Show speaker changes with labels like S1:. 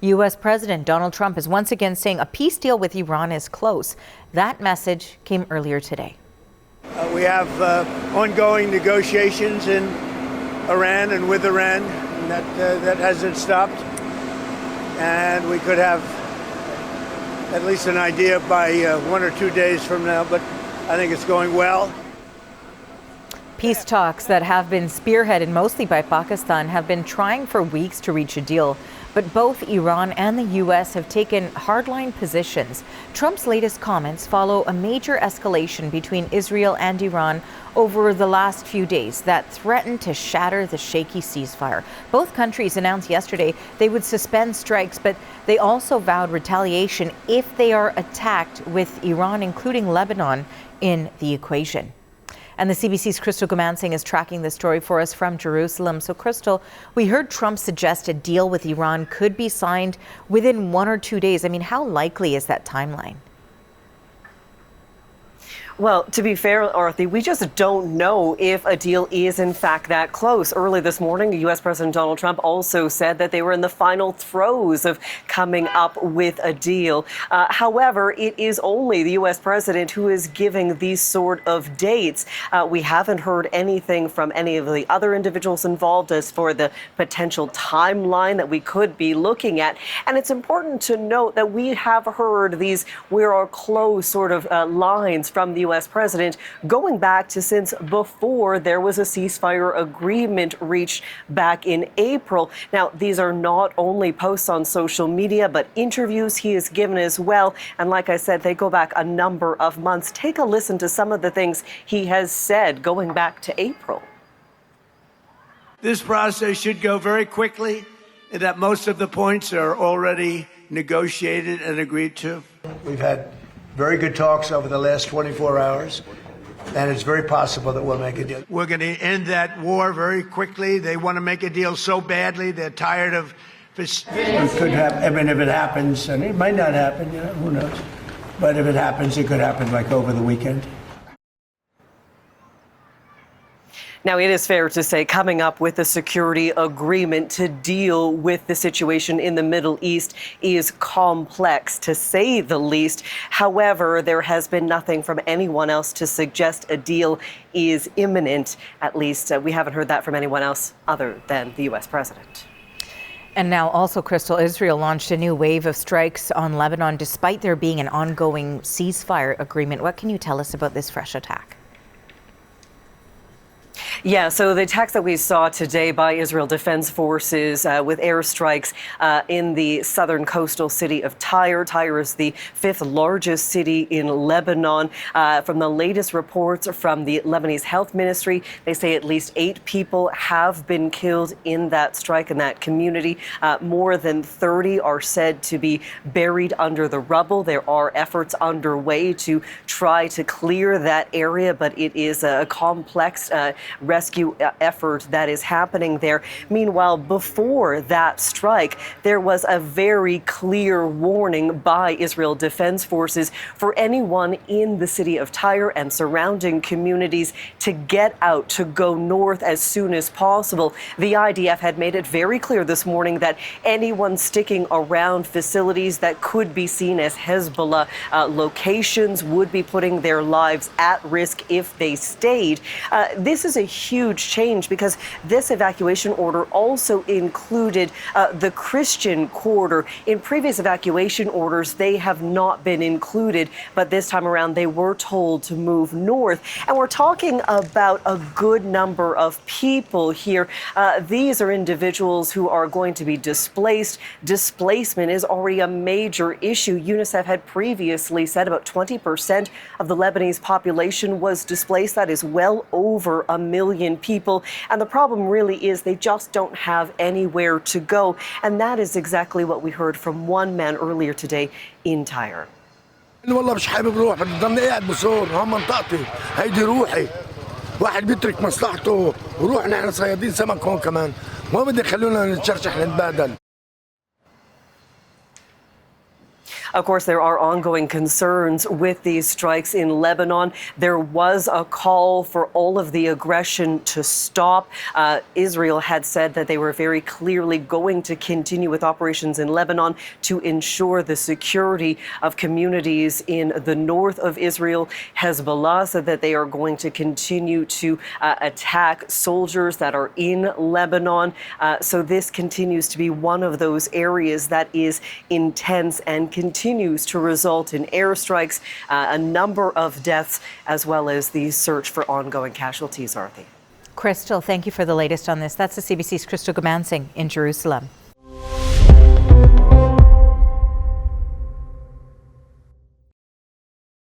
S1: U.S. President Donald Trump is once again saying a peace deal with Iran is close. That message came earlier today.
S2: We have ongoing negotiations in Iran and with Iran, and that hasn't stopped. And we could have at least an idea by 1 or 2 days from now, but I think it's going well.
S1: Peace talks that have been spearheaded mostly by Pakistan have been trying for weeks to reach a deal. But both Iran and the U.S. have taken hardline positions. Trump's latest comments follow a major escalation between Israel and Iran over the last few days that threatened to shatter the shaky ceasefire. Both countries announced yesterday they would suspend strikes, but they also vowed retaliation if they are attacked, with Iran, including Lebanon, in the equation. And the CBC's Crystal Gomansing is tracking this story for us from Jerusalem. So, Crystal, we heard Trump suggest a deal with Iran could be signed within 1 or 2 days. I mean, how likely is that timeline?
S3: Well, to be fair, Arthi, we just don't know if a deal is in fact that close. Early this morning, U.S. President Donald Trump also said that they were in the final throes of coming up with a deal. However, it is only the U.S. president who is giving these sort of dates. We haven't heard anything from any of the other individuals involved as for the potential timeline that we could be looking at. And it's important to note that we have heard these "we are close" sort of lines from the U.S. president going back to since before there was a ceasefire agreement reached back in April. Now, these are not only posts on social media, but interviews he has given as well. And like I said, they go back a number of months. Take a listen to some of the things he has said going back to April.
S2: This process should go very quickly, and that most of the points are already negotiated and agreed to. We've had very good talks over the last 24 hours, and it's very possible that we'll make a deal. We're going to end that war very quickly. They want to make a deal so badly. They're tired of this. It could happen. I mean, if it happens, and it might not happen, who knows? But if it happens, it could happen like over the weekend.
S3: Now, it is fair to say coming up with a security agreement to deal with the situation in the Middle East is complex, to say the least. However, there has been nothing from anyone else to suggest a deal is imminent. At least we haven't heard that from anyone else other than the U.S. president.
S1: And now also, Crystal, Israel launched a new wave of strikes on Lebanon despite there being an ongoing ceasefire agreement. What can you tell us about this fresh attack?
S3: Yeah, so the attacks that we saw today by Israel Defense Forces with airstrikes in the southern coastal city of Tyre. Tyre is the 5th largest city in Lebanon. From the latest reports from the Lebanese Health Ministry, they say at least 8 people have been killed in that strike in that community. More than 30 are said to be buried under the rubble. There are efforts underway to try to clear that area, but it is a complex rescue effort that is happening there. Meanwhile, before that strike, there was a very clear warning by Israel Defense Forces for anyone in the city of Tyre and surrounding communities to get out, to go north as soon as possible. The IDF had made it very clear this morning that anyone sticking around facilities that could be seen as Hezbollah locations would be putting their lives at risk if they stayed. This is a huge change because this evacuation order also included the Christian quarter. In previous evacuation orders, they have not been included, but this time around they were told to move north. And we're talking about a good number of people here. These are individuals who are going to be displaced. Displacement is already a major issue. UNICEF had previously said about 20% of the Lebanese population was displaced. That is well over 1 million people. And the problem really is they just don't have anywhere to go. And that is exactly what we heard from one man earlier today in Tyre.
S4: والله مش حابب روح بدي ضلني قاعد بصور هم منطقتي هيدي روحي واحد بيترك مصلحته وروح نحن صيادين سمك هون كمان ما بدي يخلونا نتشرشح نتبادل.
S3: Of course, there are ongoing concerns with these strikes in Lebanon. There was a call for all of the aggression to stop. Israel had said that they were very clearly going to continue with operations in Lebanon to ensure the security of communities in the north of Israel. Hezbollah said that they are going to continue to attack soldiers that are in Lebanon. So this continues to be one of those areas that is intense and continues to result in airstrikes, a number of deaths, as well as the search for ongoing casualties, Arthi.
S1: Crystal, thank you for the latest on this. That's the CBC's Crystal Gamansing in Jerusalem.